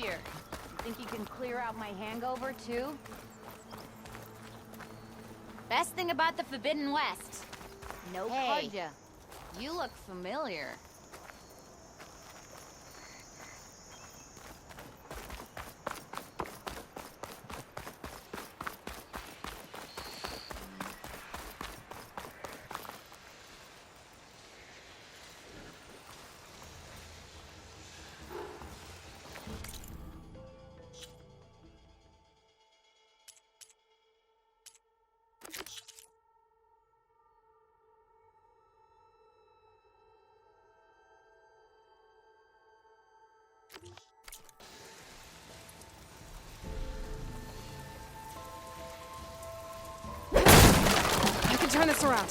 here. You think you can clear out my hangover, too? Best thing about the Forbidden West. No Karja. You look familiar. I can turn this around.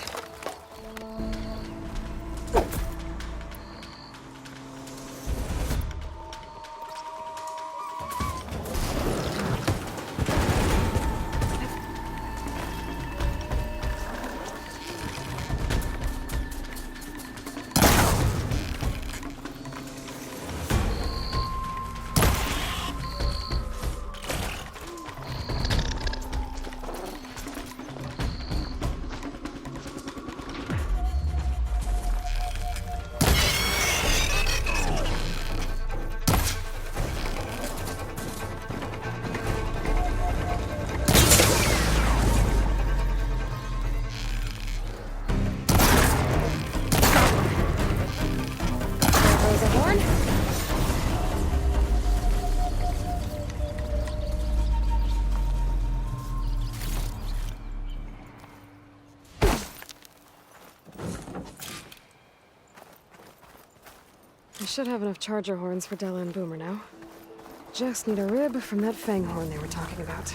I should have enough charger horns for Della and Boomer now. Just need a rib from that fang horn they were talking about.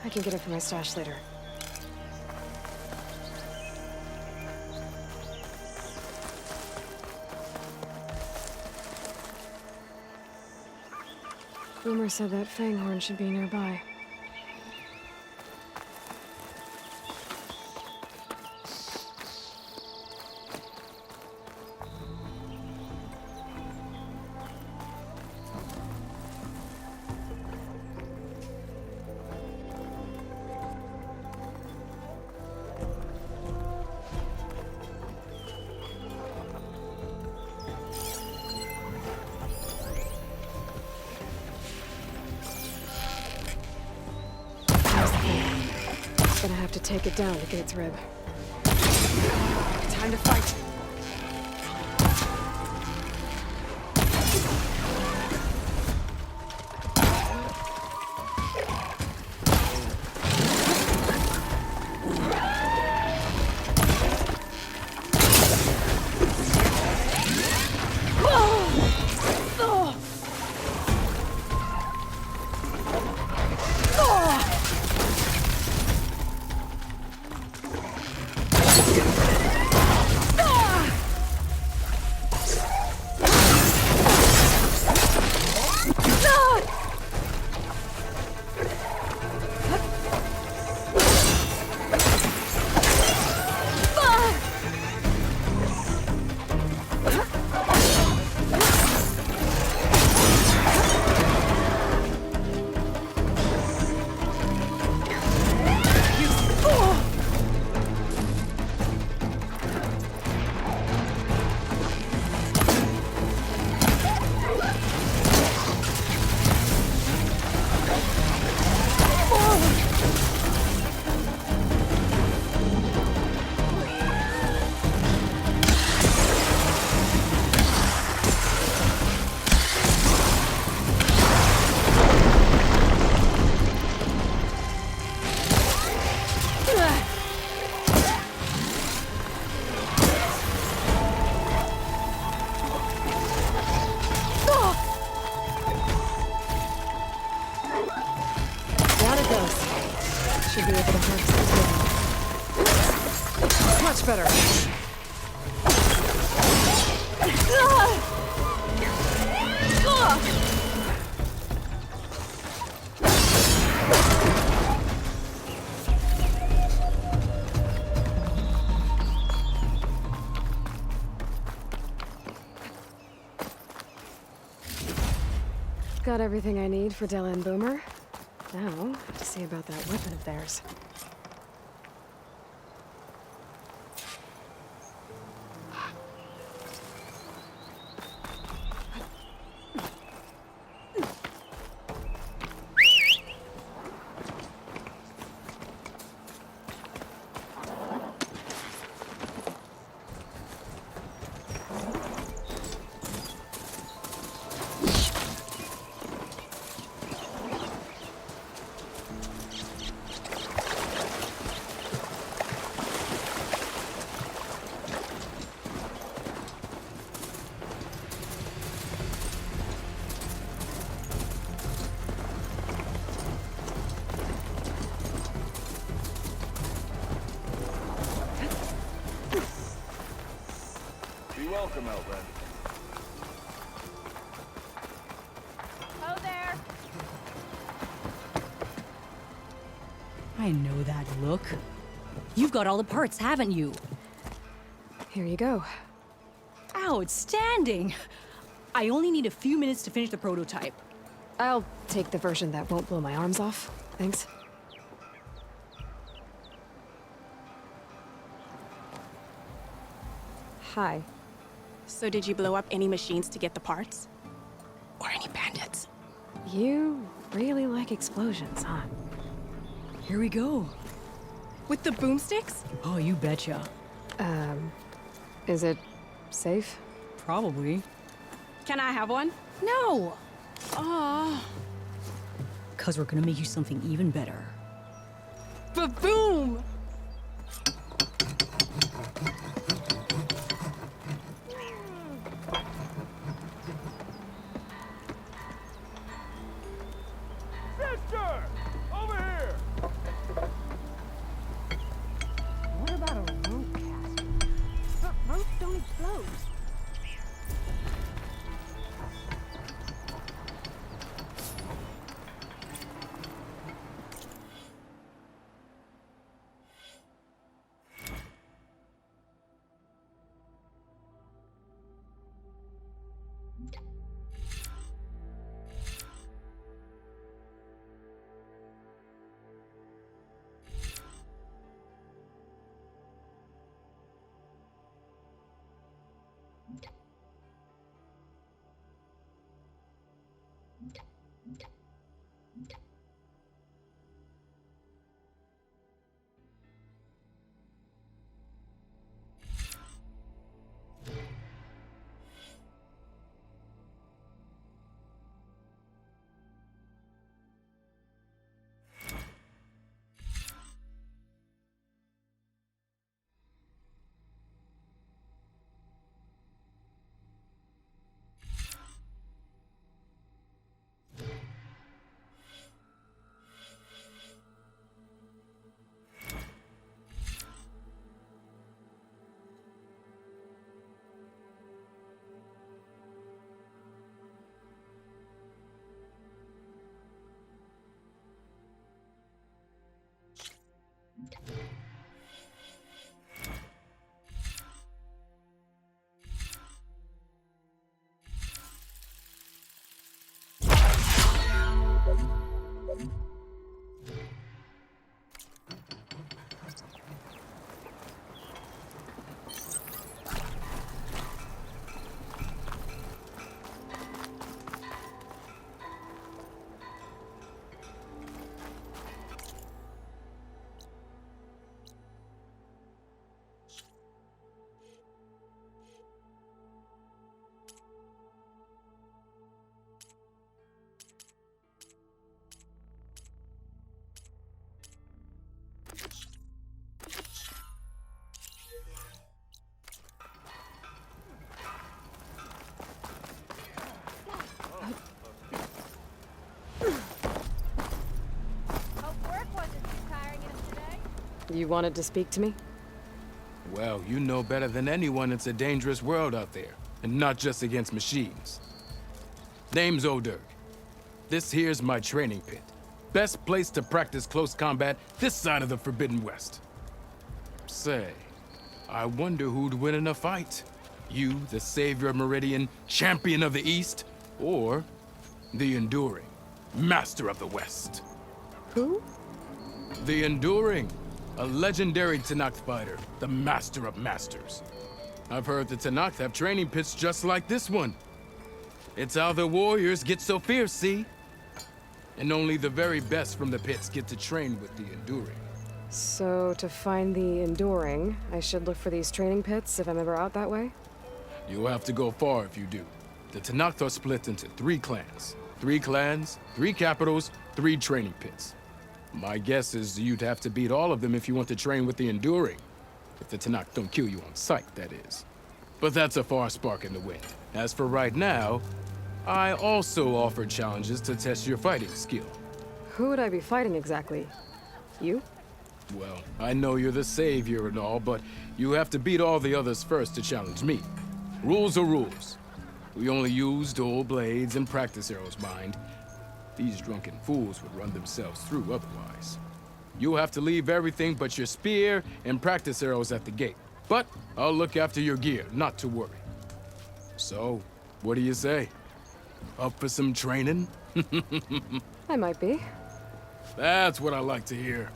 I can get it from my stash later. Boomer said that fanghorn should be nearby. Gonna have to take it down to get its rib. Time to fight! better. Got everything I need for Della and Boomer. Now, to see about that weapon of theirs. Welcome, Outlander. Oh, there. I know that look. You've got all the parts, haven't you? Here you go. Outstanding! I only need a few minutes to finish the prototype. I'll take the version that won't blow my arms off. Thanks. Hi. So did you blow up any machines to get the parts? Or any bandits? You really like explosions, huh? Here we go. With the boomsticks? Oh, you betcha. Is it safe? Probably. Can I have one? No! Oh, 'Cause we're gonna make you something even better. ba-boom! Sister! Over here! What about a rope caster? But ropes don't explode. You wanted to speak to me? Well, you know better than anyone it's a dangerous world out there, and not just against machines. Name's O'Dirk. This here's my training pit. Best place to practice close combat this side of the Forbidden West. Say, I wonder who'd win in a fight. You, the savior of Meridian, champion of the East, or the Enduring, master of the West. Who? The Enduring, a legendary Tenakth fighter, the master of masters. I've heard the Tenakth have training pits just like this one. It's how the warriors get so fierce, see? And only the very best from the pits get to train with the Enduring. So, to find the Enduring, I should look for these training pits if I'm ever out that way? You'll have to go far if you do. The Tenakth are split into 3 clans. 3 clans, 3 capitals, 3 training pits. My guess is you'd have to beat all of them if you want to train with the Enduring. If the Tenakth don't kill you on sight, that is. But that's a far spark in the wind. As for right now, I also offer challenges to test your fighting skill. Who would I be fighting exactly? You? Well, I know you're the savior and all, but you have to beat all the others first to challenge me. Rules are rules. We only use dual blades and practice arrows, mind. These drunken fools would run themselves through otherwise. You'll have to leave everything but your spear and practice arrows at the gate. But I'll look after your gear, not to worry. So, what do you say? Up for some training? I might be. That's what I like to hear.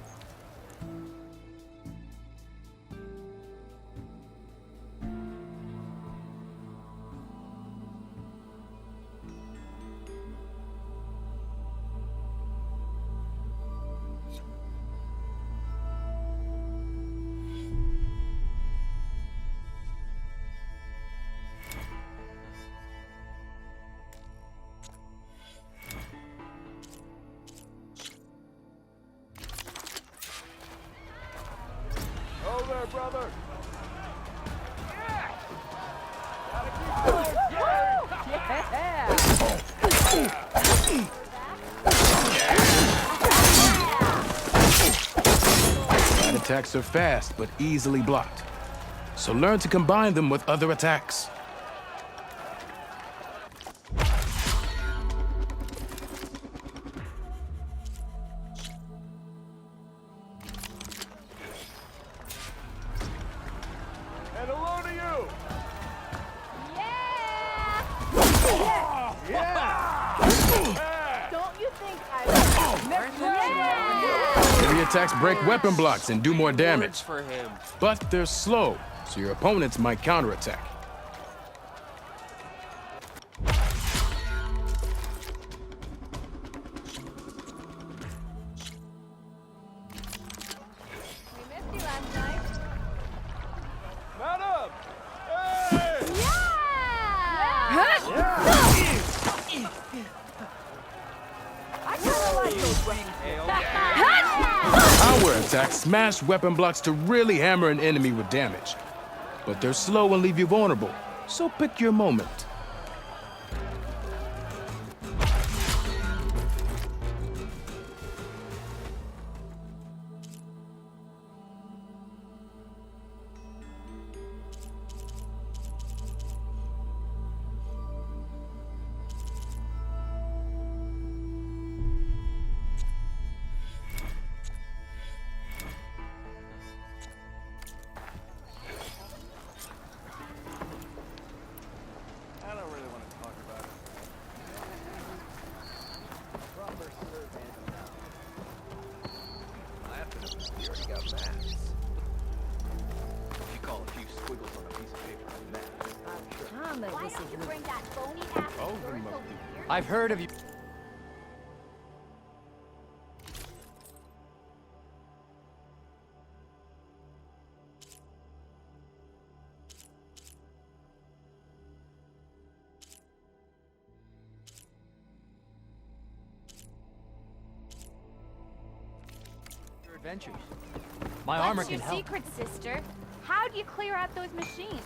Oh there, brother. Light attacks are fast, but easily blocked. So learn to combine them with other attacks. And hello to you. Don't you think I Heavy attacks break weapon blocks and do more damage. For him. But they're slow, so your opponents might counterattack. We missed you last night. Madam! Hey! I kinda like those wings. Power attacks smash weapon blocks to really hammer an enemy with damage. But they're slow and leave you vulnerable, so pick your moment. I don't really want to talk about it. You already got maps. If you call a few squiggles on a piece of paper a map. Why don't you bring that phony ass over here? I've heard of you. Your adventures. My armor What's can your help. secret, sister? How do you clear out those machines?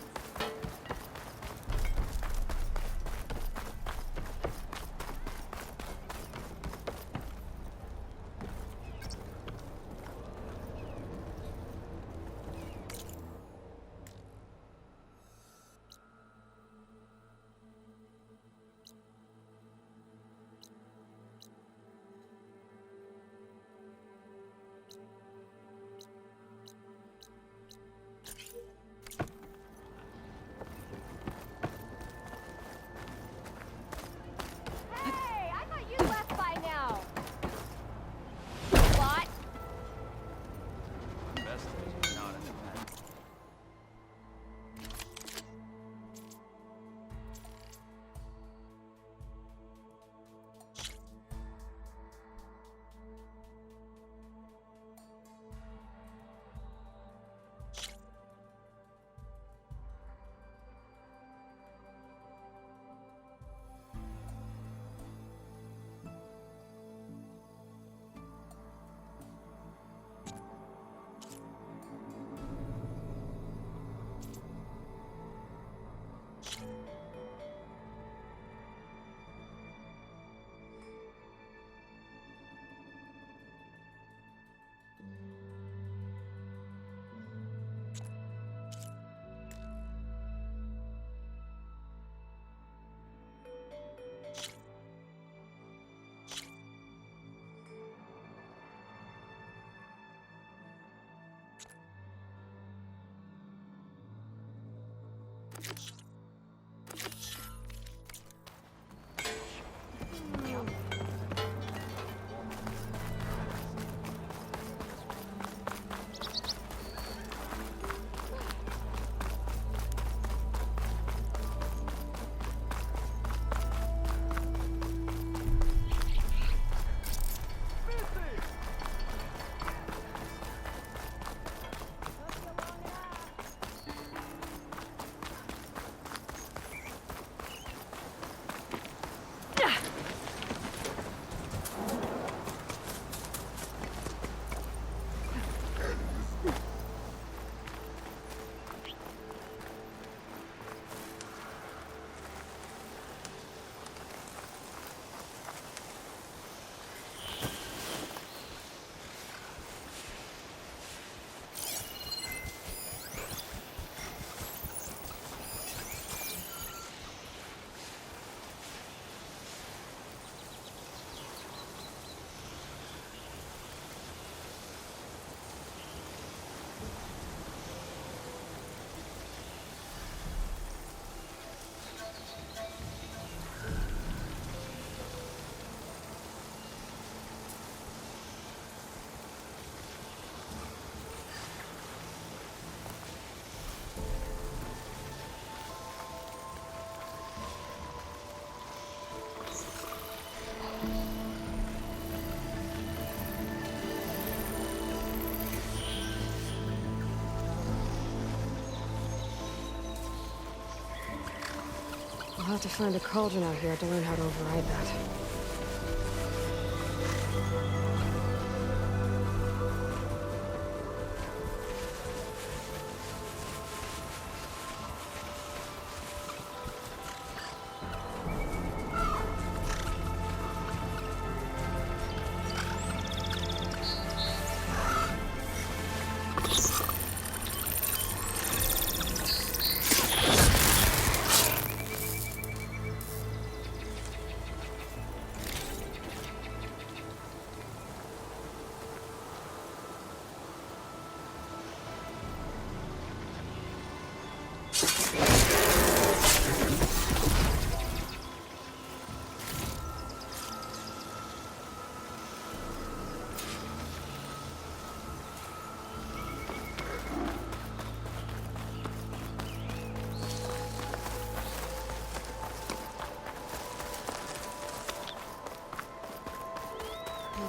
I'll have to find a cauldron out here to learn how to override that.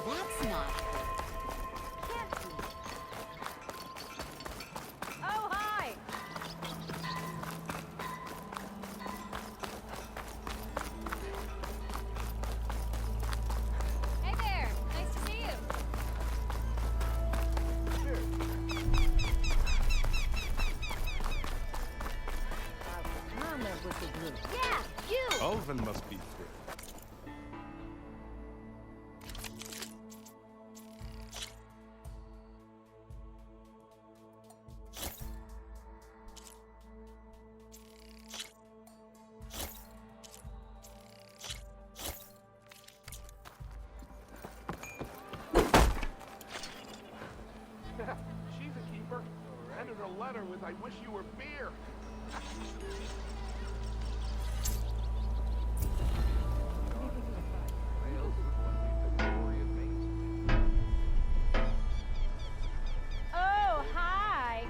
That's not. Can't be. Oh, hi! Hey there! Nice to see you. Yeah, you! Ulvin must be thrilled. She's a keeper. And in her letter with "I wish you were beer." Oh, hi!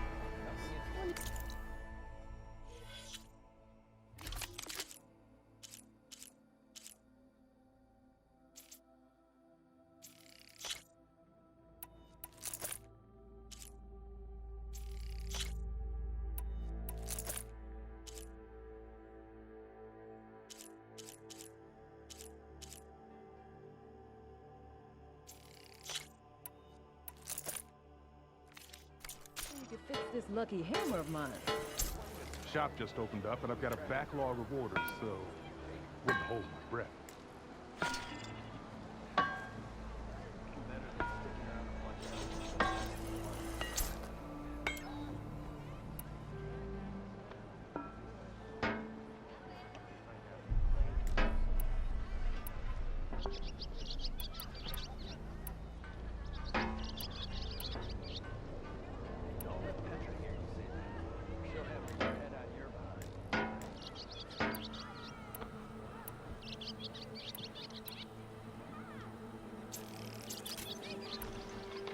To fix this lucky hammer of mine. Shop just opened up, and I've got a backlog of orders, so wouldn't hold my breath.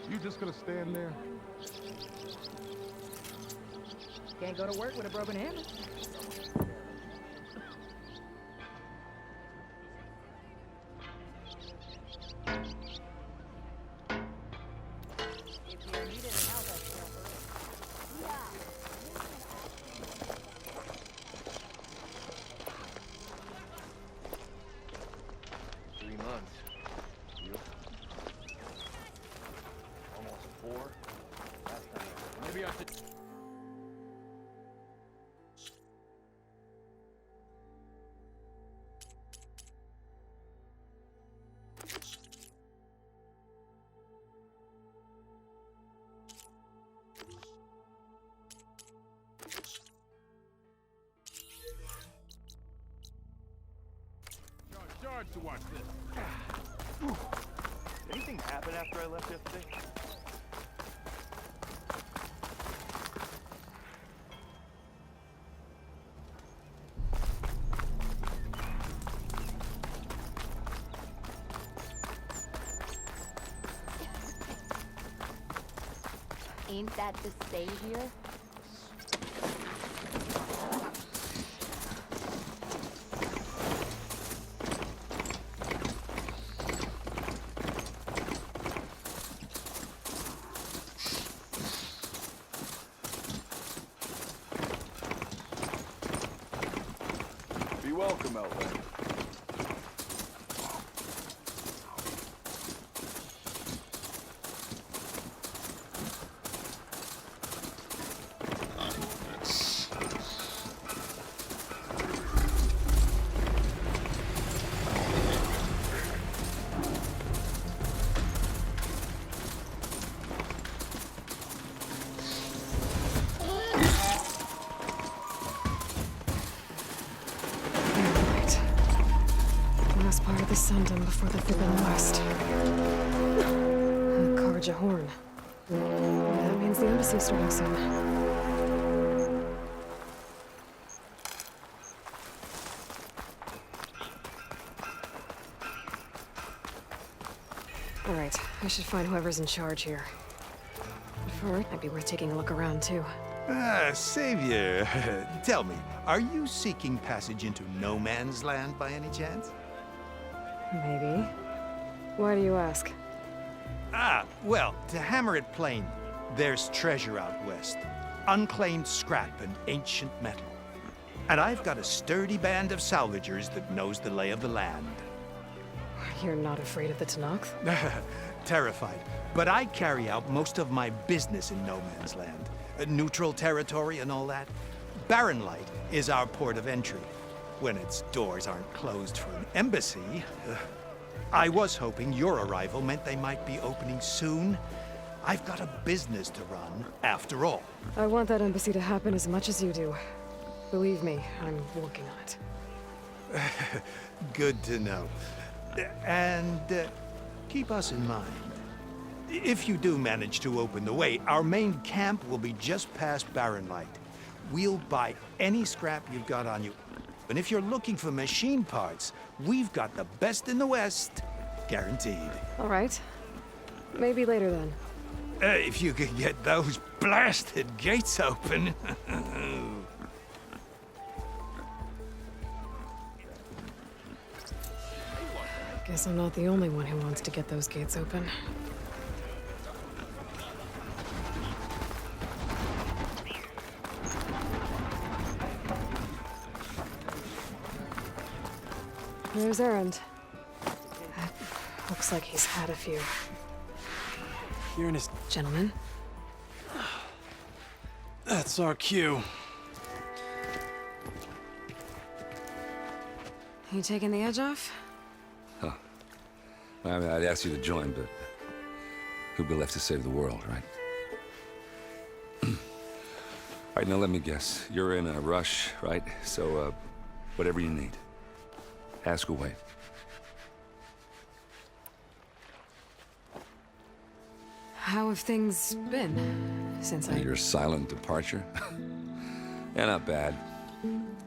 You just gonna stand there? Can't go to work with a broken hammer. Charge to watch this. Anything happen after I left yesterday? Ain't that the savior? Be welcome. about that. Part of the Sundom before the Forbidden West. A Karja horn. That means the embassy's starting soon. Alright, I should find whoever's in charge here. But for it, might be worth taking a look around, too. Savior, tell me, are you seeking passage into no man's land by any chance? Maybe. Why do you ask? Well, to hammer it plain, there's treasure out west. Unclaimed scrap and ancient metal. And I've got a sturdy band of salvagers that knows the lay of the land. You're not afraid of the Tenakth? Terrified. But I carry out most of my business in no man's land. Neutral territory and all that. Barren Light is our port of entry. When its doors aren't closed for an embassy. I was hoping your arrival meant they might be opening soon. I've got a business to run, after all. I want that embassy to happen as much as you do. Believe me, I'm working on it. Good to know. And keep us in mind. If you do manage to open the way, our main camp will be just past Barren Light. We'll buy any scrap you've got on you. And if you're looking for machine parts, we've got the best in the West. Guaranteed. All right. Maybe later then. If you could get those blasted gates open. Guess I'm not the only one who wants to get those gates open. There's Erend. Looks like he's had a few. You're in his... Gentlemen? That's our cue. You taking the edge off? Huh. I mean, I'd ask you to join, but who'd be left to save the world, right? All right, now let me guess. You're in a rush, right? So, whatever you need. Ask away. How have things been since Your silent departure? Yeah, not bad.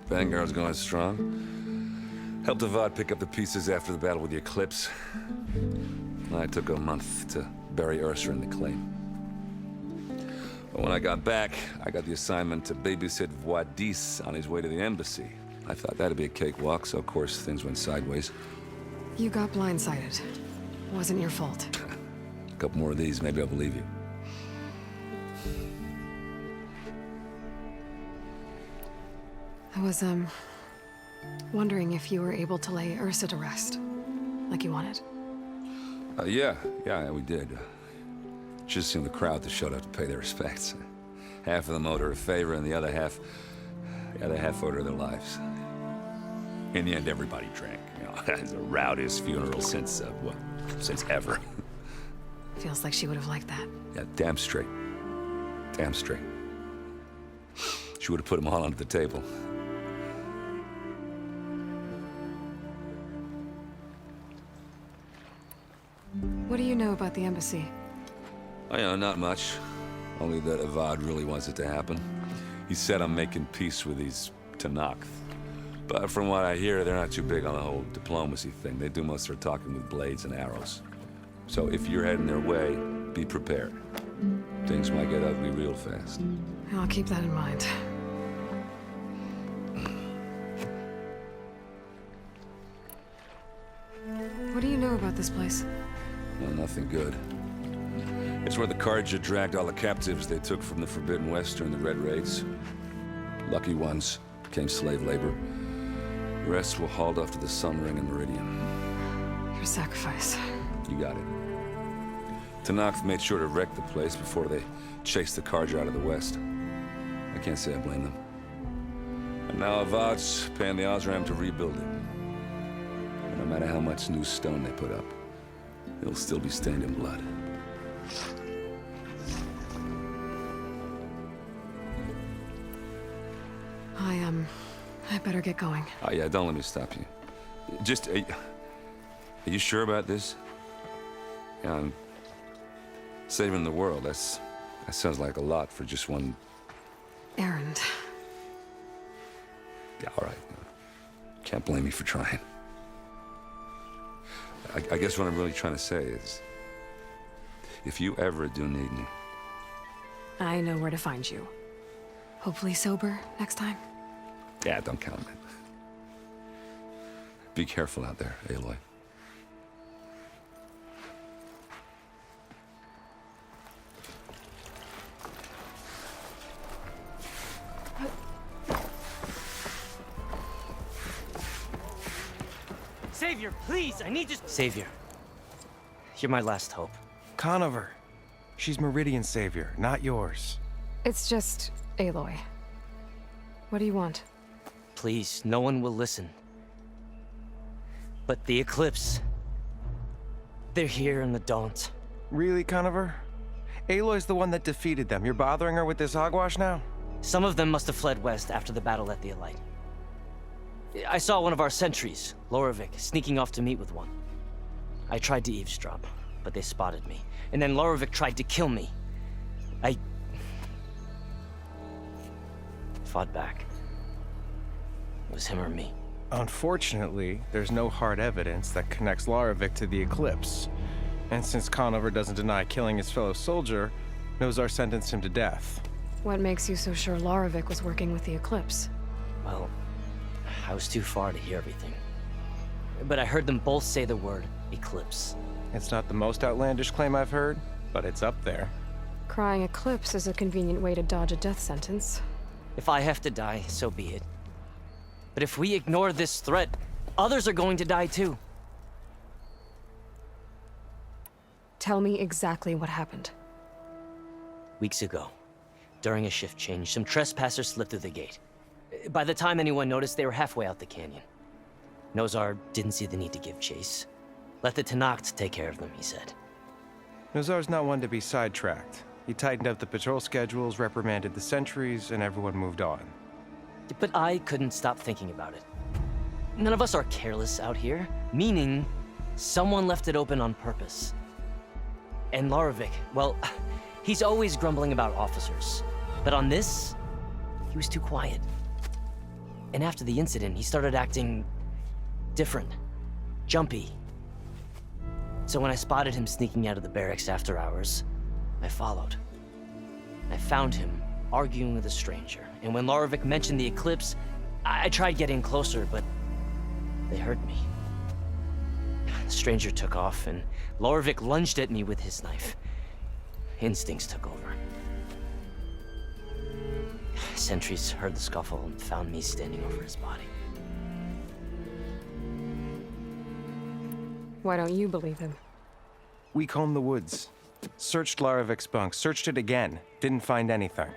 Vanguard's going strong. Helped Avad pick up the pieces after the battle with the Eclipse. I took a month to bury Ursa in the claim. But when I got back, I got the assignment to babysit Voidis on his way to the embassy. I thought that'd be a cakewalk, so of course things went sideways. You got blindsided. Wasn't your fault. A couple more of these, maybe I'll believe you. I was, wondering if you were able to lay Ursa to rest, like you wanted. Yeah, we did. Just seemed the crowd that showed up to pay their respects. Half of them owed her a favor, and the other half owed her their lives. In the end, everybody drank. You know, it's the rowdiest funeral since ever. Feels like she would have liked that. Yeah, damn straight. Damn straight. She would have put them all under the table. What do you know about the embassy? Oh, yeah, not much. Only that Avad really wants it to happen. He said I'm making peace with these Tenakth. But from what I hear, they're not too big on the whole diplomacy thing. They do most of their talking with blades and arrows. So if you're heading their way, be prepared. Things might get ugly real fast. I'll keep that in mind. What do you know about this place? Well, nothing good. It's where the Karja dragged all the captives they took from the Forbidden West during the Red Raids. Lucky ones became slave labor. Rest will hauled off to the Sun Ring and Meridian. Your sacrifice. You got it. Tenakth made sure to wreck the place before they chased the Carja out of the west. I can't say I blame them. And now Avad's paying the Osram to rebuild it. And no matter how much new stone they put up, it'll still be stained in blood. I better get going. Oh yeah, don't let me stop you. Just, are you sure about this? Yeah, I'm saving the world. That sounds like a lot for just one... Errand. Yeah, all right. Can't blame me for trying. I guess what I'm really trying to say is, if you ever do need me... I know where to find you. Hopefully sober next time. Yeah, don't count on it. Be careful out there, Aloy. Savior, please, I need you. Savior, you're my last hope. Conover. She's Meridian's savior, not yours. It's just Aloy. What do you want? Please, no one will listen. But the Eclipse... they're here in the Daunt. Really, Conover? Aloy's the one that defeated them. You're bothering her with this hogwash now? Some of them must have fled west after the battle at the Elite. I saw one of our sentries, Lorevic, sneaking off to meet with one. I tried to eavesdrop, but they spotted me. And then Lorevic tried to kill me. I... fought back. It was him or me. Unfortunately, there's no hard evidence that connects Lorevic to the Eclipse. And since Conover doesn't deny killing his fellow soldier, Nozar sentenced him to death. What makes you so sure Lorevic was working with the Eclipse? Well, I was too far to hear everything. But I heard them both say the word Eclipse. It's not the most outlandish claim I've heard, but it's up there. Crying Eclipse is a convenient way to dodge a death sentence. If I have to die, so be it. But if we ignore this threat, others are going to die too. Tell me exactly what happened. Weeks ago, during a shift change, some trespassers slipped through the gate. By the time anyone noticed, they were halfway out the canyon. Nozar didn't see the need to give chase. Let the Tenakth take care of them, he said. Nozar's not one to be sidetracked. He tightened up the patrol schedules, reprimanded the sentries, and everyone moved on. But I couldn't stop thinking about it. None of us are careless out here, meaning someone left it open on purpose. And Lorevic, well, he's always grumbling about officers. But on this, he was too quiet. And after the incident, he started acting different, jumpy. So when I spotted him sneaking out of the barracks after hours, I followed. I found him arguing with a stranger. And when Lorevic mentioned the Eclipse, I tried getting closer, but they heard me. The stranger took off, and Lorevic lunged at me with his knife. Instincts took over. Sentries heard the scuffle and found me standing over his body. Why don't you believe him? We combed the woods. Searched Larevic's bunk, searched it again. Didn't find anything.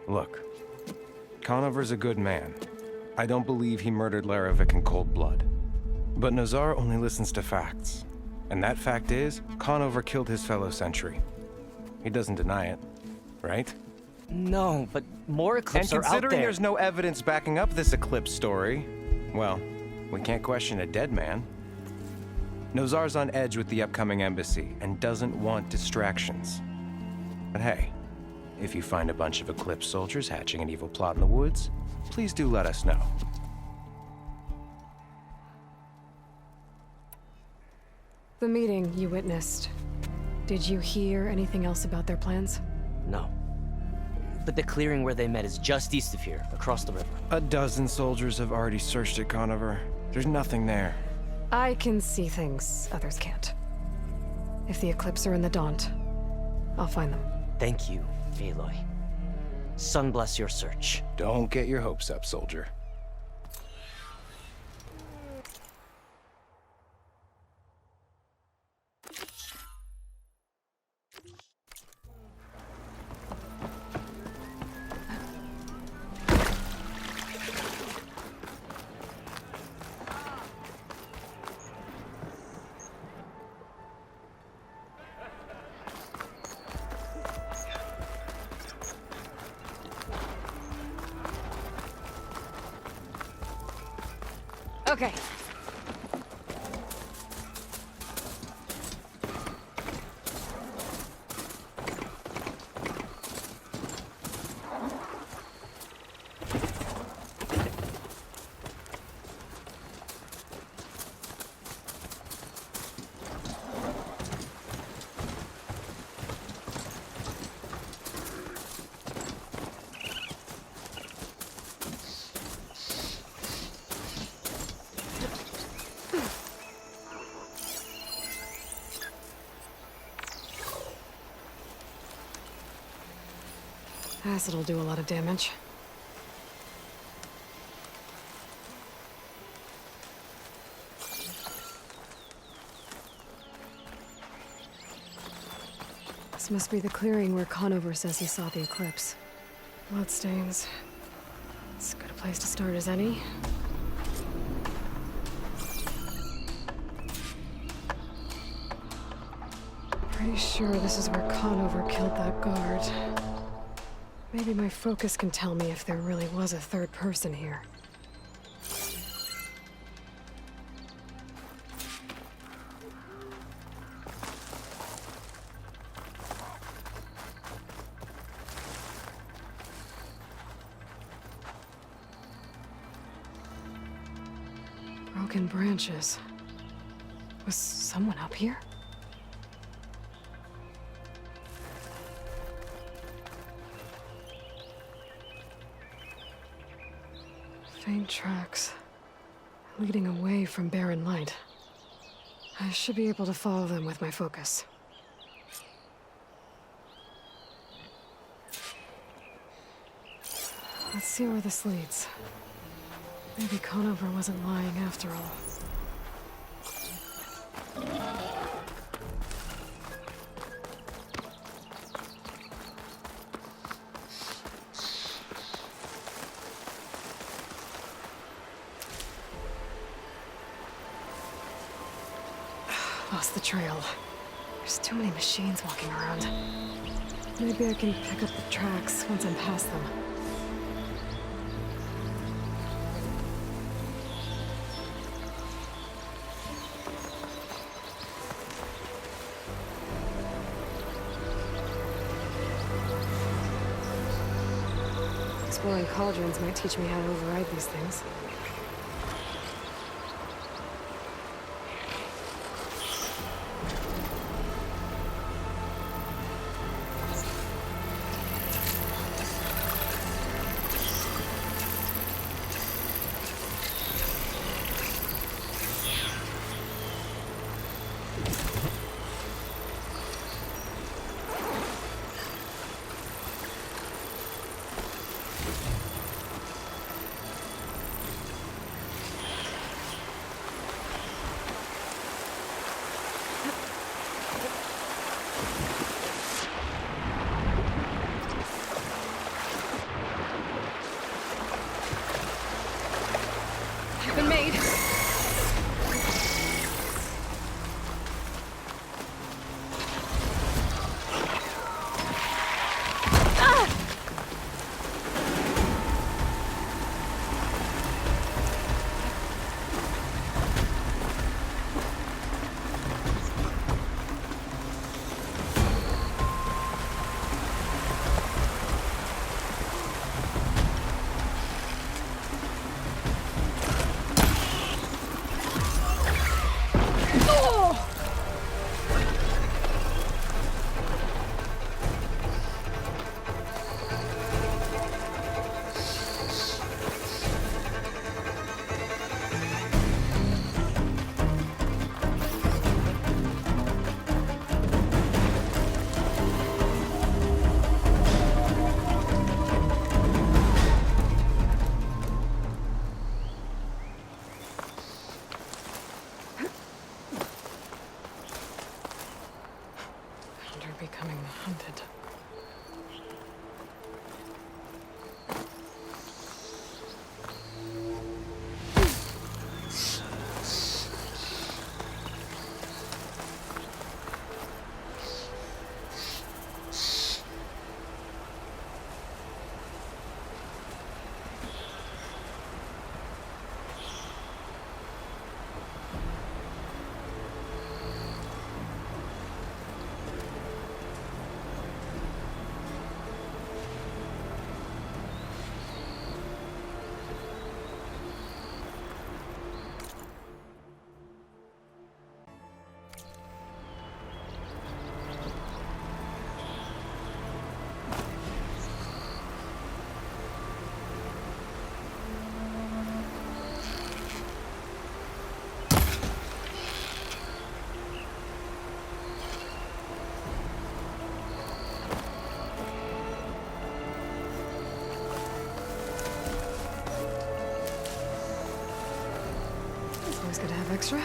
Look, Conover's a good man. I don't believe he murdered Lorevic in cold blood. But Nozar only listens to facts. And that fact is, Conover killed his fellow sentry. He doesn't deny it, right? No, but more Eclipse are out there. And considering there's no evidence backing up this Eclipse story, well, we can't question a dead man. Nozar's on edge with the upcoming embassy and doesn't want distractions. But hey, if you find a bunch of Eclipse soldiers hatching an evil plot in the woods, please do let us know. The meeting you witnessed. Did you hear anything else about their plans? No. But the clearing where they met is just east of here, across the river. A dozen soldiers have already searched it, Conover. There's nothing there. I can see things others can't. If the Eclipse are in the Daunt, I'll find them. Thank you, Aloy. Sun bless your search. Don't get your hopes up, soldier. Okay. Acid'll do a lot of damage. This must be the clearing where Conover says he saw the eclipse. Bloodstains. It's as good a place to start as any. Pretty sure this is where Conover killed that guard. Maybe my focus can tell me if there really was a third person here. Broken branches. Was someone up here? Faint tracks, leading away from barren light. I should be able to follow them with my focus. Let's see where this leads. Maybe Conover wasn't lying after all. Lost the trail. There's too many machines walking around. Maybe I can pick up the tracks once I'm past them. Exploring cauldrons might teach me how to override these things. Been made. Becoming hunted. Always good to have extra.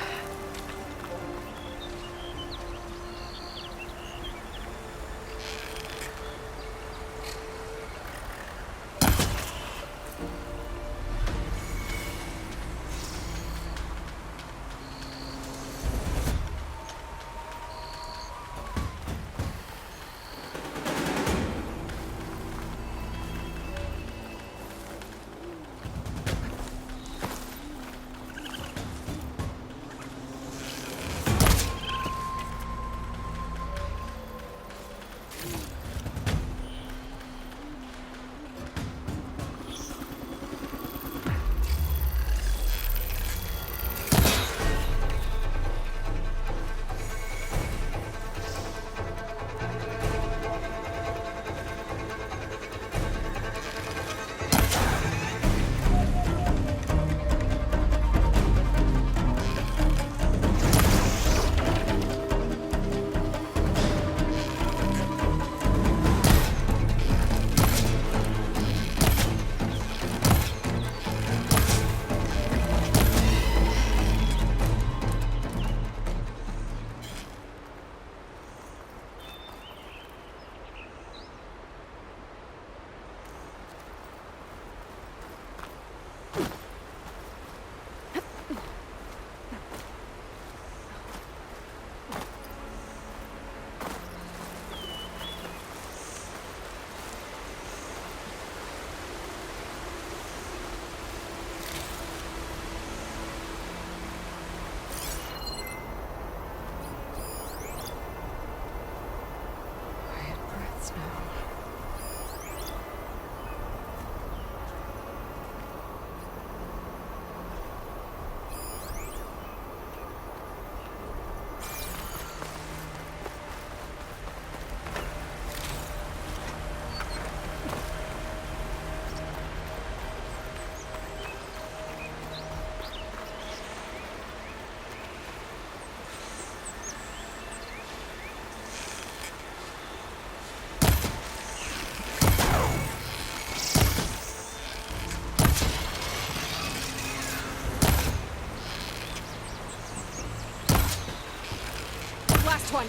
Last one.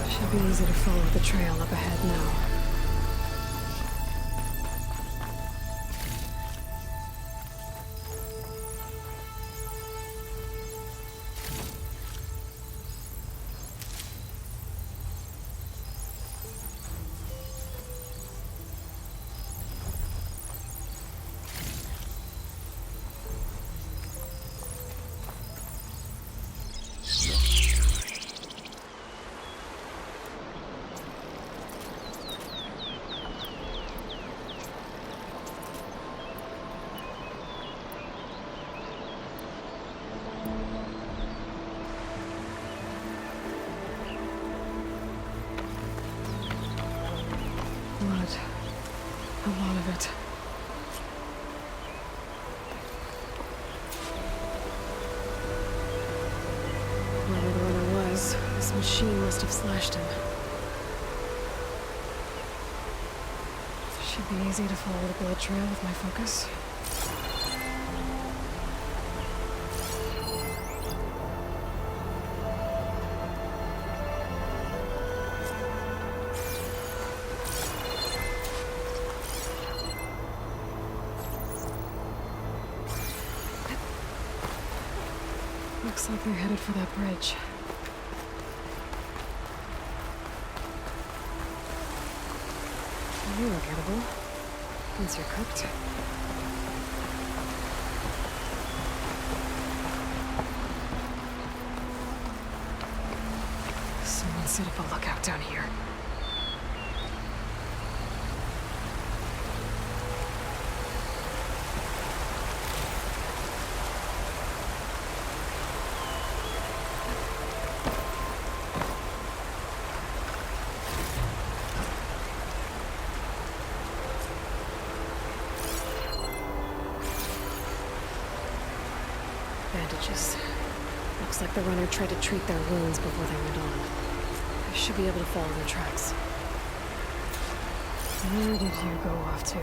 Should be easy to follow the trail up ahead now. Blood. A lot of it. Whoever the runner was, this machine must have slashed him. Should be easy to follow the bullet trail with my focus. Looks like they're headed for that bridge. You look edible. Once you're cooked. Someone set up a lookout down here. Bandages. Looks like the runner tried to treat their wounds before they went on. I should be able to follow their tracks. Where did you go off to?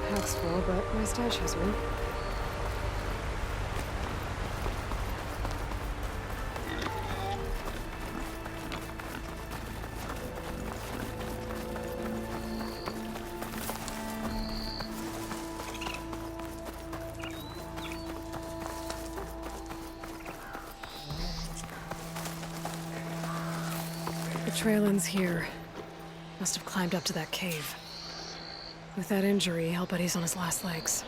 Pack's full, but my stash has room. The trail ends here. Must have climbed up to that cave. With that injury, I'll bet he's on his last legs.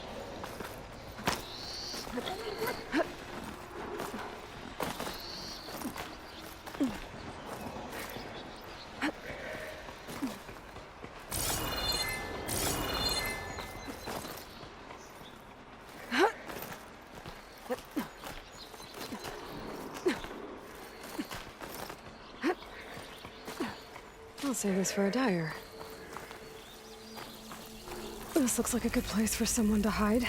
I'll save this for a dyer. This looks like a good place for someone to hide.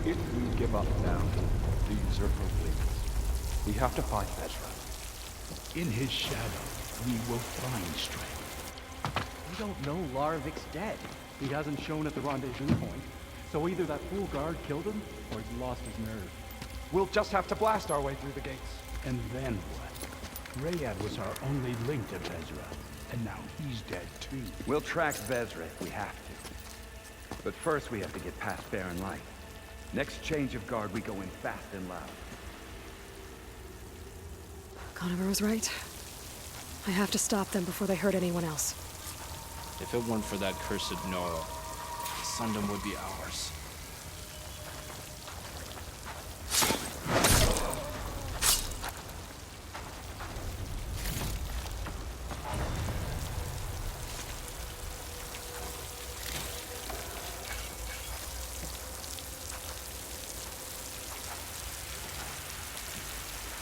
If we give up now, the usurper wins. We have to find Ezra. In his shadow, we will find strength. We don't know Laravic's dead. He hasn't shown at the rendezvous point. So either that fool guard killed him, or he's lost his nerve. We'll just have to blast our way through the gates. And then what? Rayad was our only link to Vezra, and now he's dead too. We'll track Vezra if we have to. But first we have to get past Barren Light. Next change of guard, we go in fast and loud. Conover was right. I have to stop them before they hurt anyone else. If it weren't for that cursed Nora, Sundom would be ours.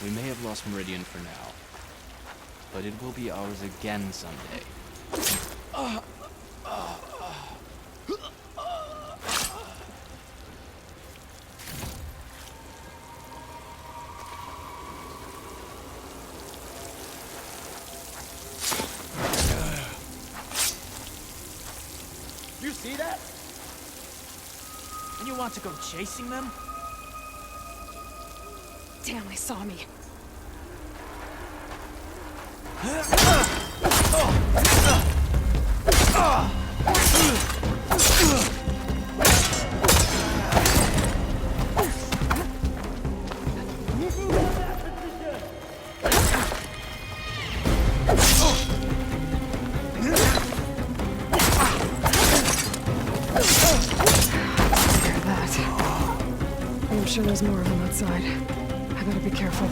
We may have lost Meridian for now, but it will be ours again someday. You see that? And you want to go chasing them? Damn, they saw me. I'm sure there's more of them outside. I better be careful.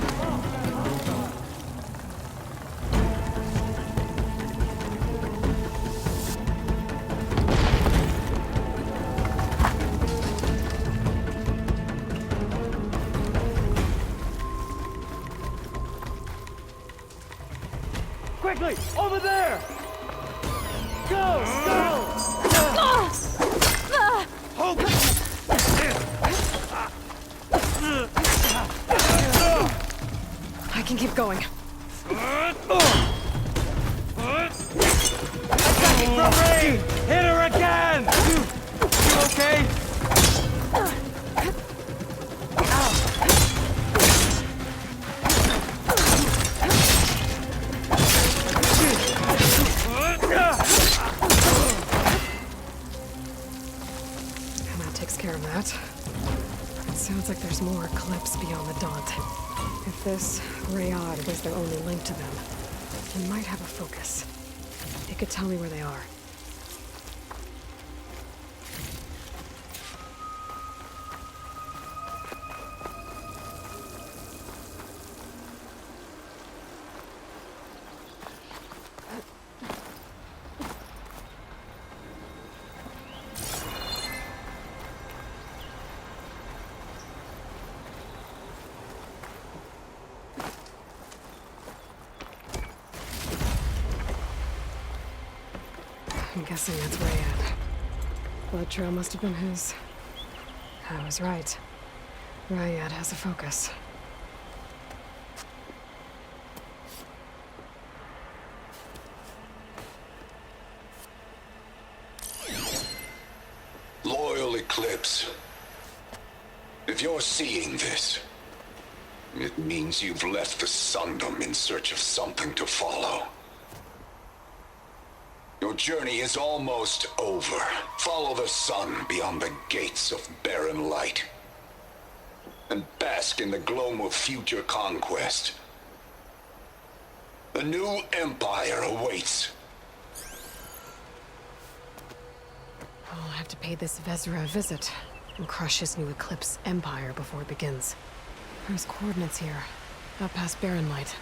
Quickly! Over there! Go! Go! I can keep going. Attacking from range! Hit her again! You okay? that. It sounds like there's more Eclipse beyond the Daunt. If this Rayad was their only link to them, it might have a focus. It could tell me where they are. I'm guessing that's Rayad. Blood trail must have been his. I was right. Rayad has a focus. Loyal Eclipse. If you're seeing this, it means you've left the Sundom in search of something to follow. Your journey is almost over. Follow the sun beyond the gates of barren light. And bask in the gloam of future conquest. A new empire awaits. I'll have to pay this Vezra a visit and crush his new Eclipse empire before it begins. There's coordinates here, up past barren light.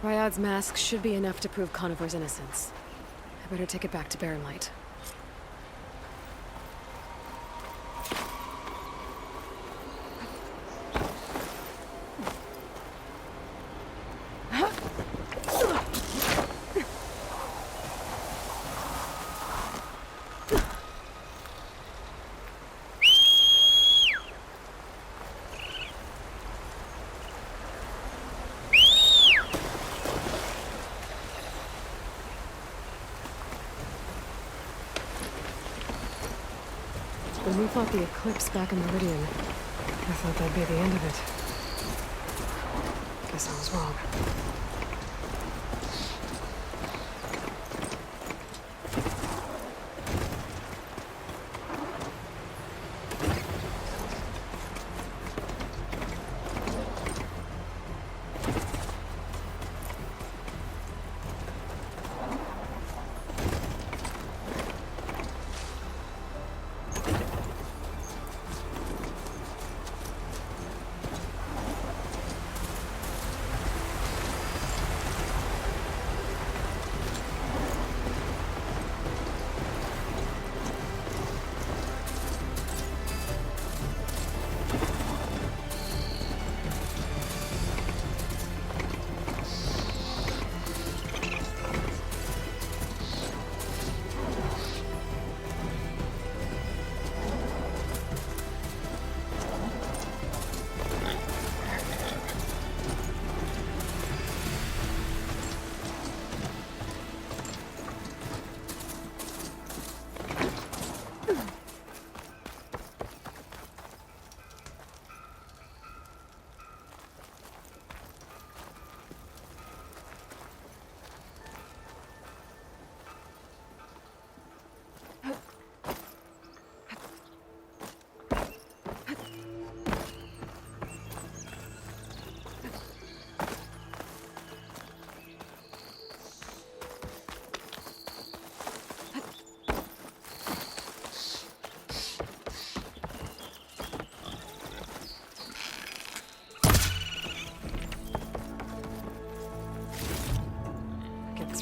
Ryad's mask should be enough to prove Conover's innocence. I better take it back to barren light. When we fought the Eclipse back in Meridian, I thought that'd be the end of it. Guess I was wrong.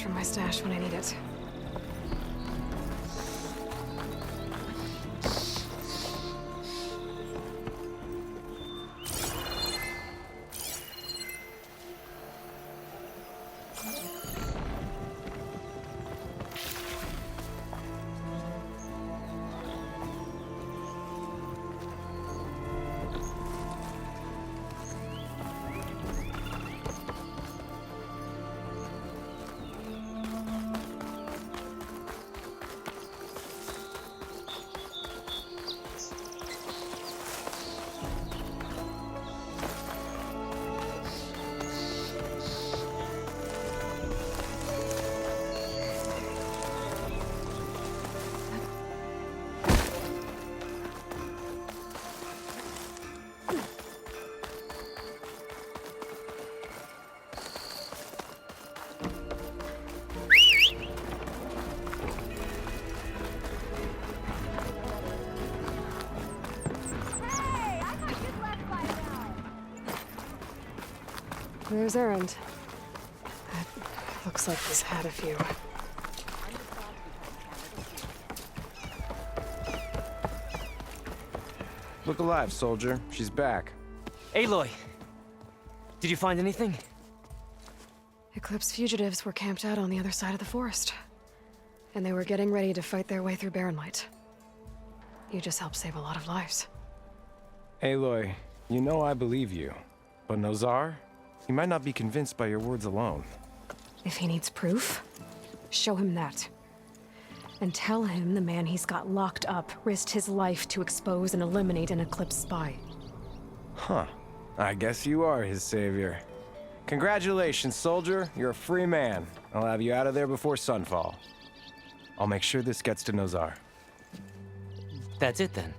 From my stash when I need it. There's Erend. That looks like he's had a few. Look alive, soldier. She's back. Aloy! Did you find anything? Eclipse fugitives were camped out on the other side of the forest. And they were getting ready to fight their way through Barren Light. You just helped save a lot of lives. Aloy, you know I believe you. But Nozar? He might not be convinced by your words alone. If he needs proof, show him that. And tell him the man he's got locked up risked his life to expose and eliminate an Eclipse spy. Huh. I guess you are his savior. Congratulations, soldier. You're a free man. I'll have you out of there before sunfall. I'll make sure this gets to Nozar. That's it then.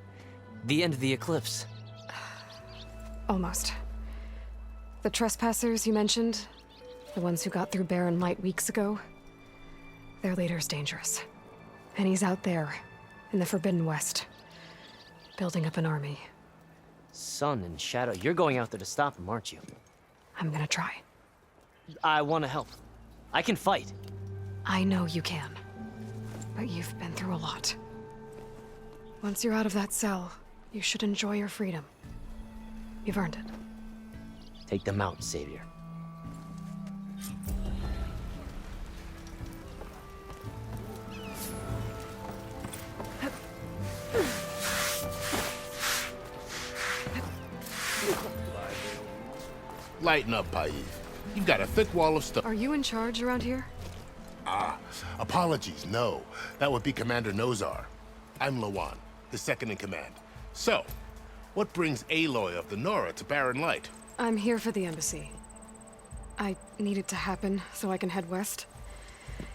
The end of the Eclipse. Almost. The trespassers you mentioned, the ones who got through Barren Light weeks ago, their leader's dangerous. And he's out there, in the Forbidden West, building up an army. Sun and Shadow, you're going out there to stop him, aren't you? I'm gonna try. I want to help. I can fight. I know you can. But you've been through a lot. Once you're out of that cell, you should enjoy your freedom. You've earned it. Take them out, Savior. Lighten up, Paiv. You've got a thick wall of stuff. Are you in charge around here? Ah, apologies, no. That would be Commander Nozar. I'm Lawan, his second in command. So, what brings Aloy of the Nora to Barren Light? I'm here for the embassy. I need it to happen so I can head west.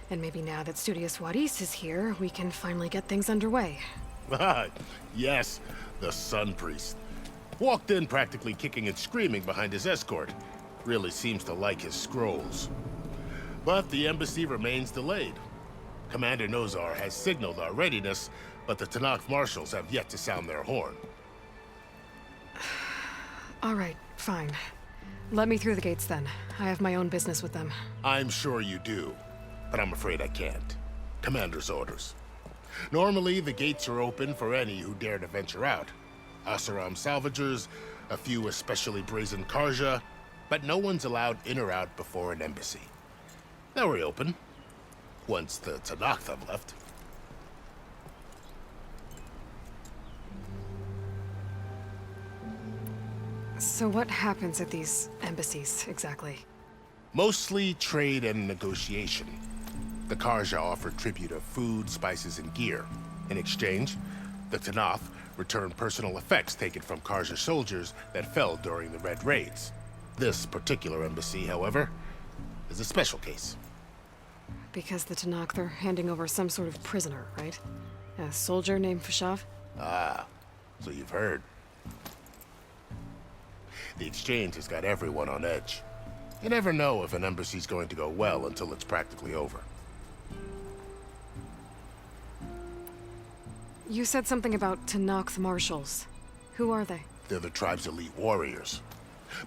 And maybe now that Studious Wadis is here, we can finally get things underway. Ah, yes, the Sun Priest. Walked in practically kicking and screaming behind his escort. Really seems to like his scrolls. But the embassy remains delayed. Commander Nozar has signaled our readiness, but the Tanakh marshals have yet to sound their horn. All right, fine. Let me through the gates then. I have my own business with them. I'm sure you do, but I'm afraid I can't. Commander's orders. Normally, the gates are open for any who dare to venture out. Asaram salvagers, a few especially brazen Karja, but no one's allowed in or out before an embassy. They'll reopen, once the Tanakh have left. So what happens at these embassies, exactly? Mostly trade and negotiation. The Karja offer tribute of food, spices, and gear. In exchange, the Tanakh return personal effects taken from Karja soldiers that fell during the Red Raids. This particular embassy, however, is a special case. Because the Tanakh, they're handing over some sort of prisoner, right? A soldier named Fashav? Ah, so you've heard. The exchange has got everyone on edge. You never know if an embassy's going to go well until it's practically over. You said something about Tanakh marshals. Who are they? They're the tribe's elite warriors.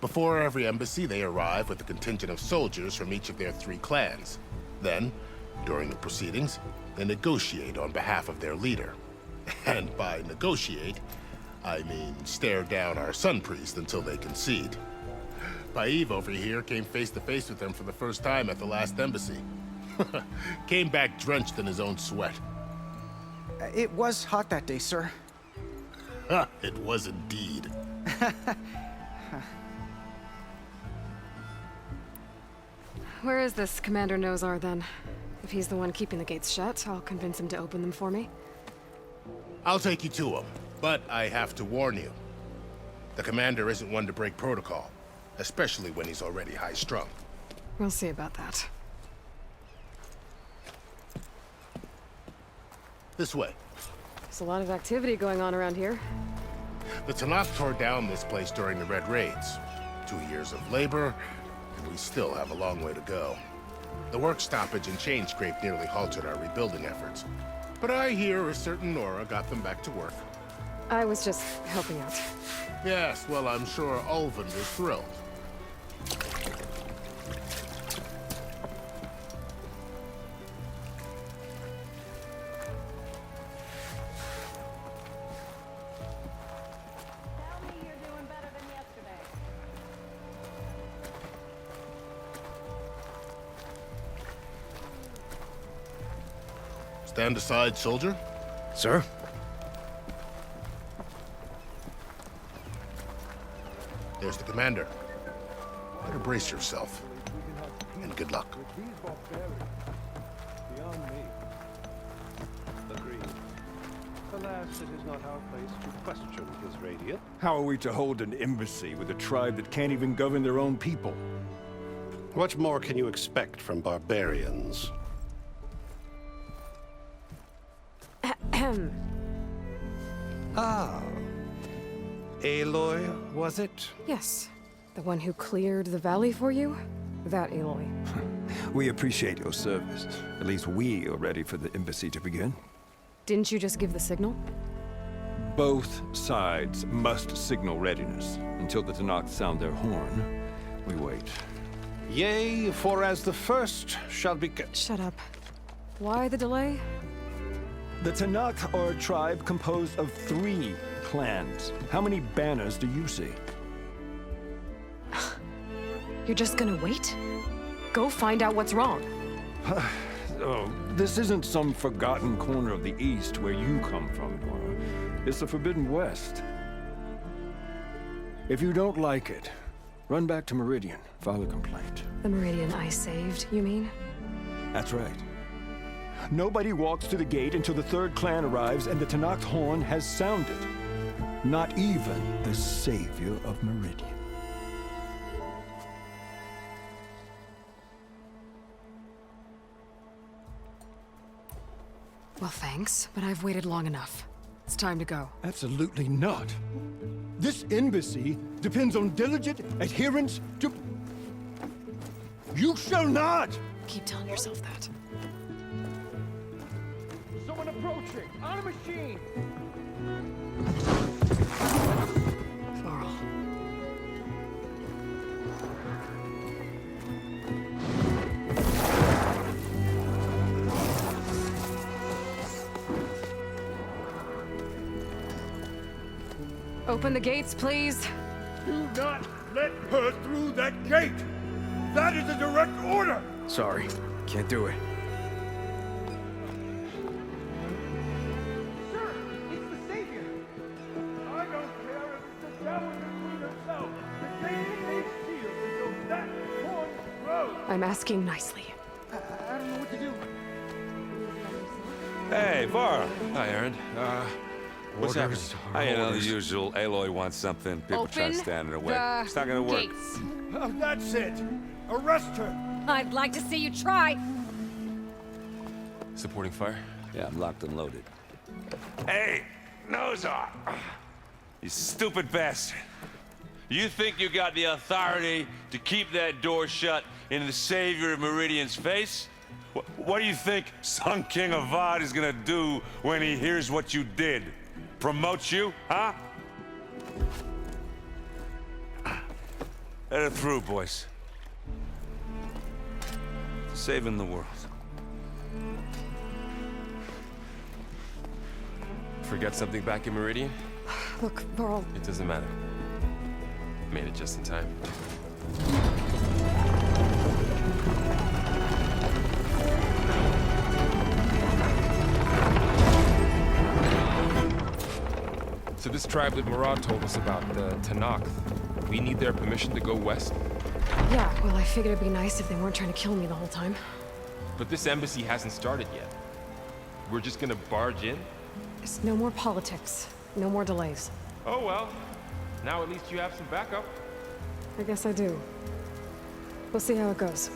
Before every embassy, they arrive with a contingent of soldiers from each of their 3 clans. Then, during the proceedings, they negotiate on behalf of their leader. And by negotiate, I mean stare down our Sun Priest until they concede. Paiv over here came face to face with them for the first time at the last embassy. Came back drenched in his own sweat. It was hot that day, sir. It was indeed. Where is this Commander Nozar, then? If he's the one keeping the gates shut, I'll convince him to open them for me. I'll take you to him, but I have to warn you. The commander isn't one to break protocol, especially when he's already high-strung. We'll see about that. This way. There's a lot of activity going on around here. The Tanakh tore down this place during the Red Raids. 2 years of labor, and we still have a long way to go. The work stoppage and chain scrape nearly halted our rebuilding efforts. But I hear a certain Nora got them back to work. I was just helping out. Yes, well, I'm sure Ulvin was thrilled. Stand aside, soldier. Sir? There's the commander. Better brace yourself. And good luck. Beyond me. Agreed. Alas, it is not our place to question his radiant. How are we to hold an embassy with a tribe that can't even govern their own people? What more can you expect from barbarians? Ah. Aloy, was it? Yes. The one who cleared the valley for you? That Aloy. We appreciate your service. At least we are ready for the embassy to begin. Didn't you just give the signal? Both sides must signal readiness. Until the Tanakh sound their horn, we wait. Yea, for as the first shall be... Shut up. Why the delay? The Tanakh are a tribe composed of 3 clans. How many banners do you see? You're just gonna wait? Go find out what's wrong. Oh, this isn't some forgotten corner of the East where you come from, Nora. It's the Forbidden West. If you don't like it, run back to Meridian, file a complaint. The Meridian I saved, you mean? That's right. Nobody walks to the gate until the 3rd clan arrives and the Tanakh horn has sounded. Not even the savior of Meridian. Well, thanks, but I've waited long enough. It's time to go. Absolutely not. This embassy depends on diligent adherence to... You shall not! Keep telling yourself that. Someone approaching! On a machine! Laurel. Open the gates, please. Do not let her through that gate! That is a direct order! Sorry, can't do it. Sir, it's the Savior! I don't care if it's the devil between herself. The gate is sealed until that horn blows. I'm asking nicely. I don't know what to do. Hey, Var. Hi, Aaron. What's happening? You know, the usual. Aloy wants something. People try to stand in her way. It's not gonna work. Gates. Oh, that's it! Arrest her! I'd like to see you try. Supporting fire? Yeah, I'm locked and loaded. Hey, Nozar! You stupid bastard. You think you got the authority to keep that door shut in the savior of Meridian's face? What do you think Sun King Avad is gonna do when he hears what you did? Promote you, huh? Let her through, boys. Saving the world. Forget something back in Meridian? Look, Laurel. It doesn't matter. Made it just in time. So this tribe that Murad told us about, the Tanakh, we need their permission to go west? Yeah, well, I figured it'd be nice if they weren't trying to kill me the whole time. But this embassy hasn't started yet. We're just gonna barge in? It's no more politics. No more delays. Oh well. Now at least you have some backup. I guess I do. We'll see how it goes.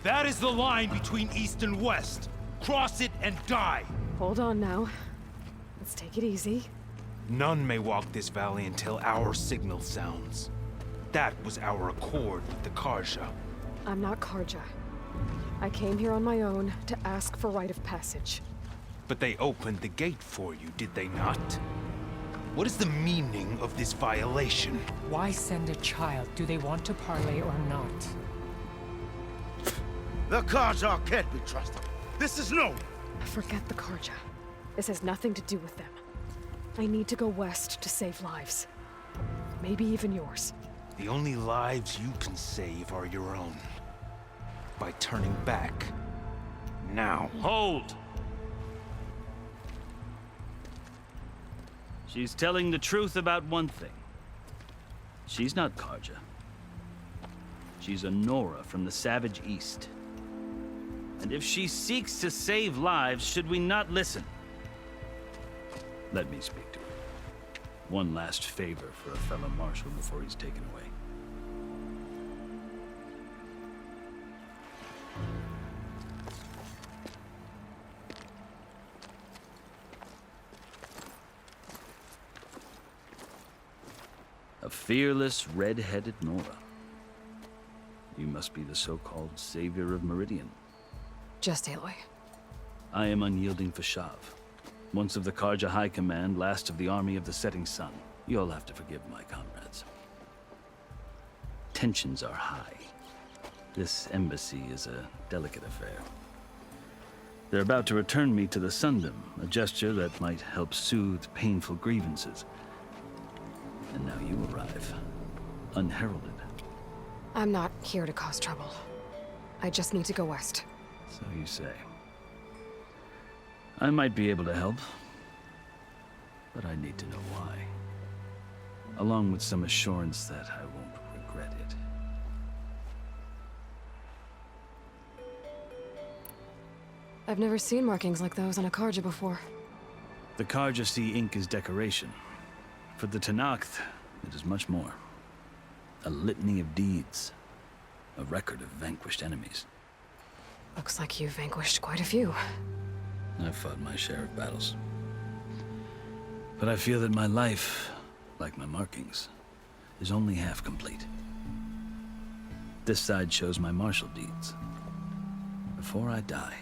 That is the line between East and West. Cross it and die. Hold on now. Let's take it easy. None may walk this valley until our signal sounds. That was our accord with the Karja. I'm not Karja. I came here on my own to ask for rite of passage. But they opened the gate for you, did they not? What is the meaning of this violation? Why send a child? Do they want to parley or not? The Karja can't be trusted. This is known. Forget the Karja. This has nothing to do with them. I need to go west to save lives. Maybe even yours. The only lives you can save are your own. By turning back. Now. Hold! She's telling the truth about one thing. She's not Karja. She's a Nora from the Savage East. And if she seeks to save lives, should we not listen? Let me speak to her. One last favor for a fellow marshal before he's taken away. A fearless, red-headed Nora. You must be the so-called savior of Meridian. Just Aloy. I am unyielding Fashav. Once of the Karja High Command, last of the army of the setting sun. You'll have to forgive my comrades. Tensions are high. This embassy is a delicate affair. They're about to return me to the Sundom, a gesture that might help soothe painful grievances. And now you arrive, unheralded. I'm not here to cause trouble. I just need to go west. So you say. I might be able to help, but I need to know why. Along with some assurance that I won't regret it. I've never seen markings like those on a Karja before. The Karja see ink as decoration. For the Tenakth, it is much more. A litany of deeds. A record of vanquished enemies. Looks like you've vanquished quite a few. I've fought my share of battles. But I feel that my life, like my markings, is only half complete. This side shows my martial deeds. Before I die,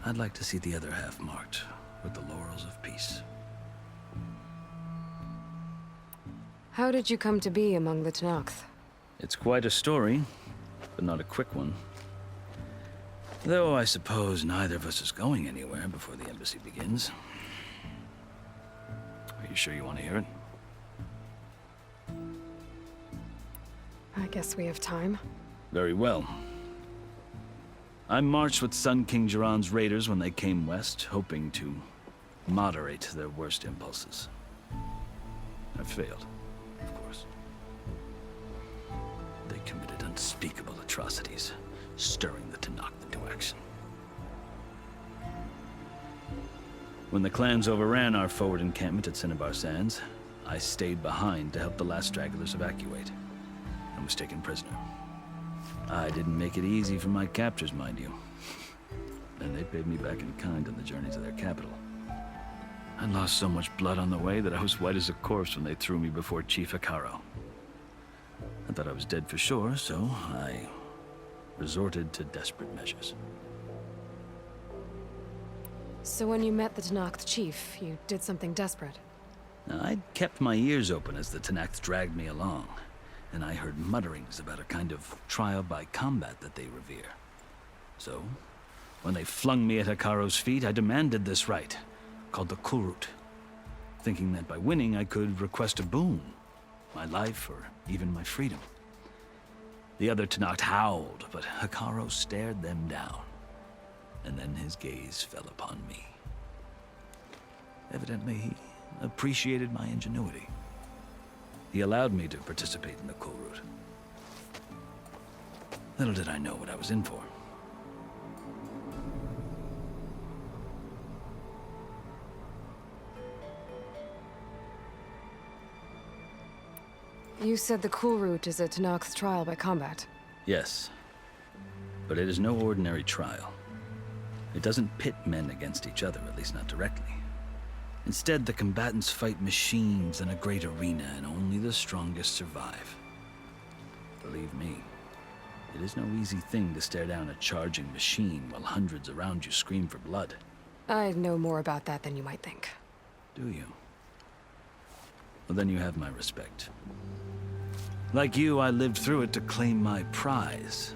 I'd like to see the other half marked with the laurels of peace. How did you come to be among the Tenakth? It's quite a story, but not a quick one. Though I suppose neither of us is going anywhere before the embassy begins. Are you sure you want to hear it? I guess we have time. Very well. I marched with Sun King Jiran's raiders when they came west, hoping to moderate their worst impulses. I failed, of course. They committed unspeakable atrocities, stirring the Tenakth into action. When the clans overran our forward encampment at Cinnabar Sands, I stayed behind to help the last stragglers evacuate, and was taken prisoner. I didn't make it easy for my captors, mind you. And they paid me back in kind on the journey to their capital. I lost so much blood on the way that I was white as a corpse when they threw me before Chief Hekaro. I thought I was dead for sure, so I resorted to desperate measures. So when you met the Tenakth chief, you did something desperate? Now, I'd kept my ears open as the Tenakth dragged me along, and I heard mutterings about a kind of trial by combat that they revere. So, when they flung me at Hekaro's feet, I demanded this right, called the Kulrut, thinking that by winning I could request a boon, my life or even my freedom. The other Tenakth howled, but Hekaro stared them down, and then his gaze fell upon me. Evidently, he appreciated my ingenuity. He allowed me to participate in the Kulrut. Little did I know what I was in for. You said the Kulrut is a Tenakth trial by combat. Yes, but it is no ordinary trial. It doesn't pit men against each other, at least not directly. Instead, the combatants fight machines in a great arena, and only the strongest survive. Believe me, it is no easy thing to stare down a charging machine while hundreds around you scream for blood. I know more about that than you might think. Do you? Well, then you have my respect. Like you, I lived through it to claim my prize.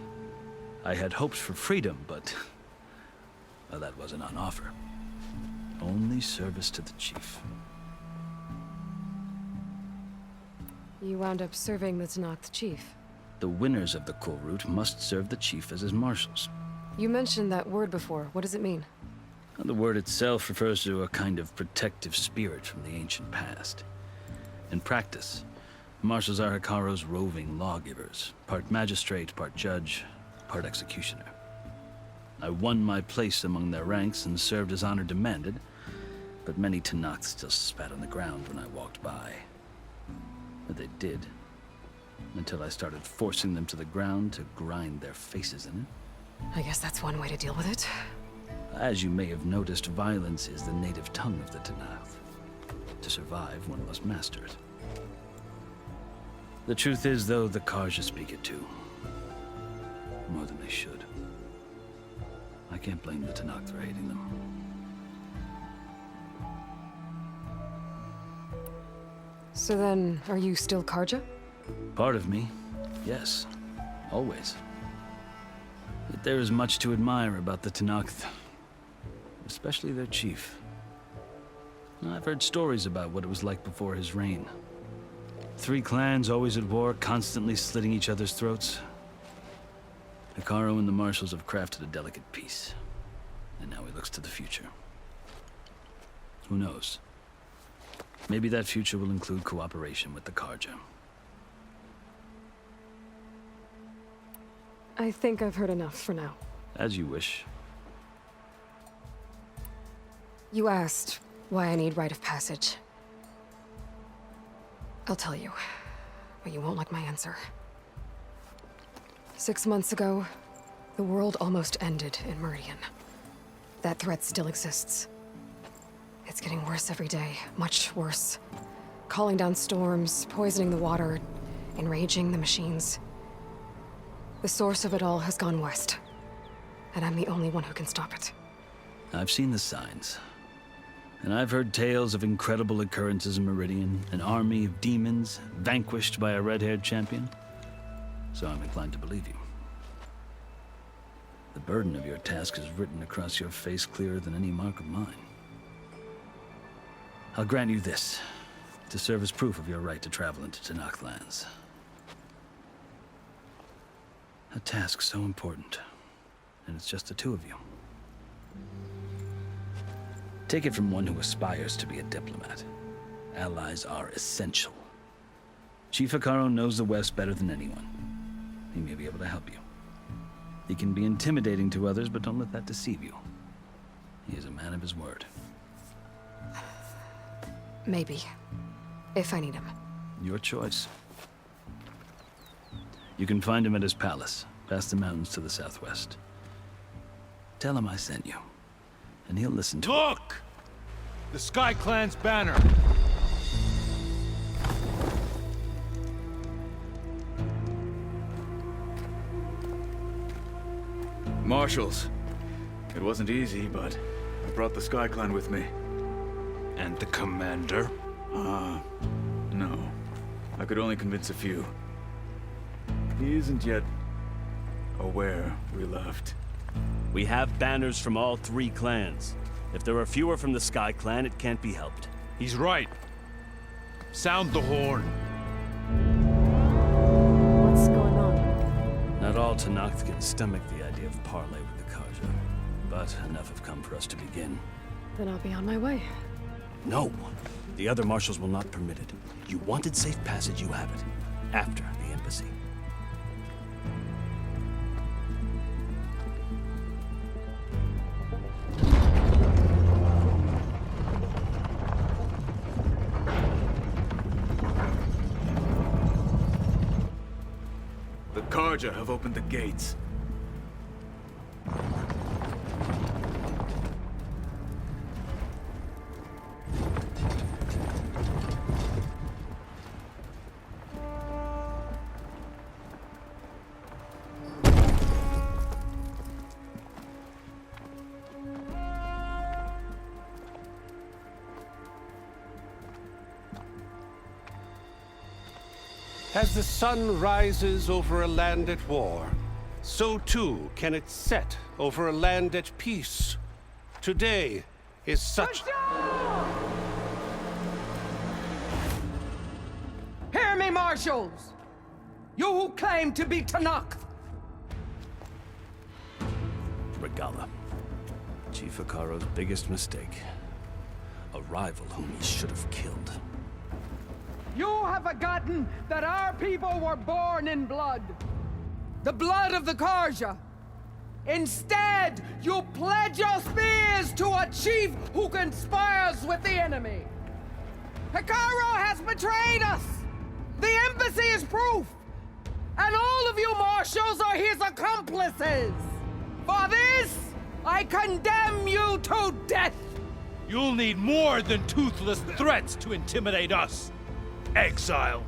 I had hopes for freedom, but well, that wasn't on offer. Only service to the chief. You wound up serving the Tenakth chief. The winners of the Cool Route must serve the chief as his marshals. You mentioned that word before. What does it mean? Well, the word itself refers to a kind of protective spirit from the ancient past. In practice, marshals are Hikaru's roving lawgivers, part magistrate, part judge, part executioner. I won my place among their ranks and served as honor demanded, but many Tenakth still spat on the ground when I walked by. But they did, until I started forcing them to the ground to grind their faces in it. I guess that's one way to deal with it. As you may have noticed, violence is the native tongue of the Tenakth. To survive, one must master it. The truth is, though, the Karja speak it too. More than they should. I can't blame the Tenakth for hating them. So then, are you still Karja? Part of me, yes. Always. But there is much to admire about the Tenakth. Especially their chief. I've heard stories about what it was like before his reign. 3 clans always at war, constantly slitting each other's throats. Hikaru and the marshals have crafted a delicate peace. And now he looks to the future. Who knows? Maybe that future will include cooperation with the Karja. I think I've heard enough for now. As you wish. You asked why I need rite of passage. I'll tell you, but you won't like my answer. 6 months ago, the world almost ended in Meridian. That threat still exists. It's getting worse every day, much worse. Calling down storms, poisoning the water, enraging the machines. The source of it all has gone west, and I'm the only one who can stop it. I've seen the signs. And I've heard tales of incredible occurrences in Meridian, an army of demons vanquished by a red-haired champion. So I'm inclined to believe you. The burden of your task is written across your face clearer than any mark of mine. I'll grant you this, to serve as proof of your right to travel into Tenakth lands. A task so important, and it's just the 2 of you. Take it from one who aspires to be a diplomat. Allies are essential. Chief Hikaru knows the West better than anyone. He may be able to help you. He can be intimidating to others, but don't let that deceive you. He is a man of his word. Maybe. If I need him. Your choice. You can find him at his palace, past the mountains to the southwest. Tell him I sent you, and he'll listen to Look! The Sky Clan's banner! Marshals. It wasn't easy, but I brought the Sky Clan with me. And the commander? No. I could only convince a few. He isn't yet aware we left. We have banners from all 3 clans. If there are fewer from the Sky Clan, it can't be helped. He's right. Sound the horn. What's going on? Not all Tenakth can stomach the idea of parley with the Karja, but enough have come for us to begin. Then I'll be on my way. No! The other marshals will not permit it. You wanted safe passage, you have it. After the embassy. The Karja have opened the gates. As the sun rises over a land at war, so too can it set over a land at peace. Today is such... Hear me, marshals! You who claim to be Tanakh! Regala. Chief Hikaro's biggest mistake. A rival whom he should have killed. You have forgotten that our people were born in blood. The blood of the Karja. Instead, you pledge your spears to a chief who conspires with the enemy. Hikaro has betrayed us! The embassy is proof! And all of you marshals are his accomplices! For this, I condemn you to death! You'll need more than toothless threats to intimidate us. Exile.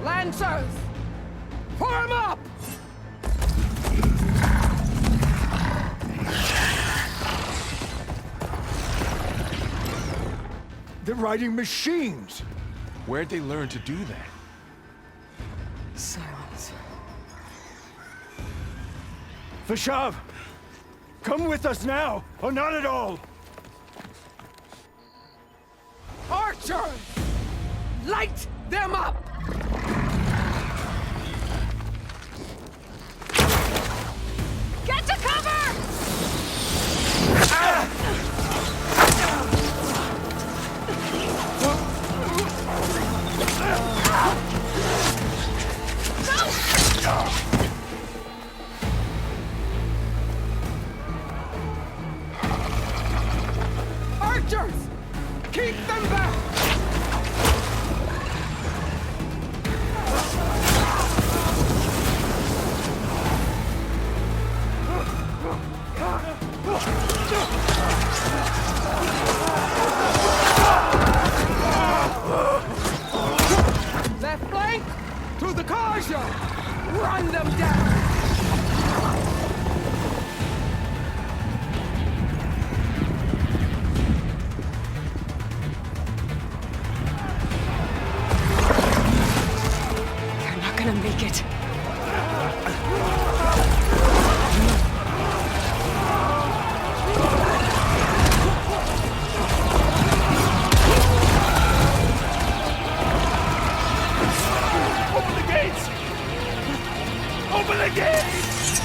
Lancers! Form up! They're riding machines! Where'd they learn to do that? Silence. Vashav! Come with us now, or not at all! Archers! Light them up! Get to cover! Archers! Keep them back! Left flank! To the Karja! Run them down! You're not gonna make it. Open the gates! Open the gates!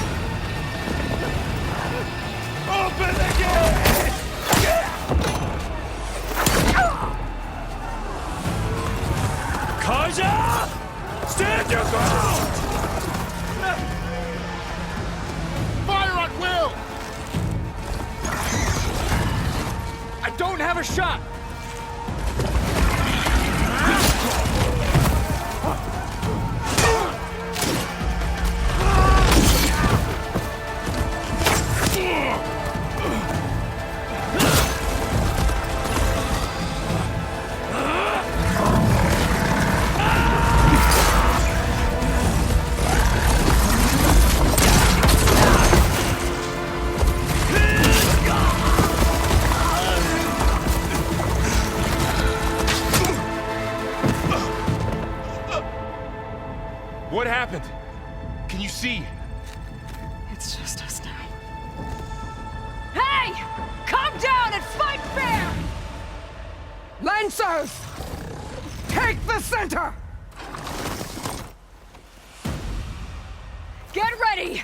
Open the gates! Karja! Stand your ground! Fire at will! I don't have a shot! What happened? Can you see? It's just us now. Hey! Calm down and fight fair! Lancers! Take the center! Get ready!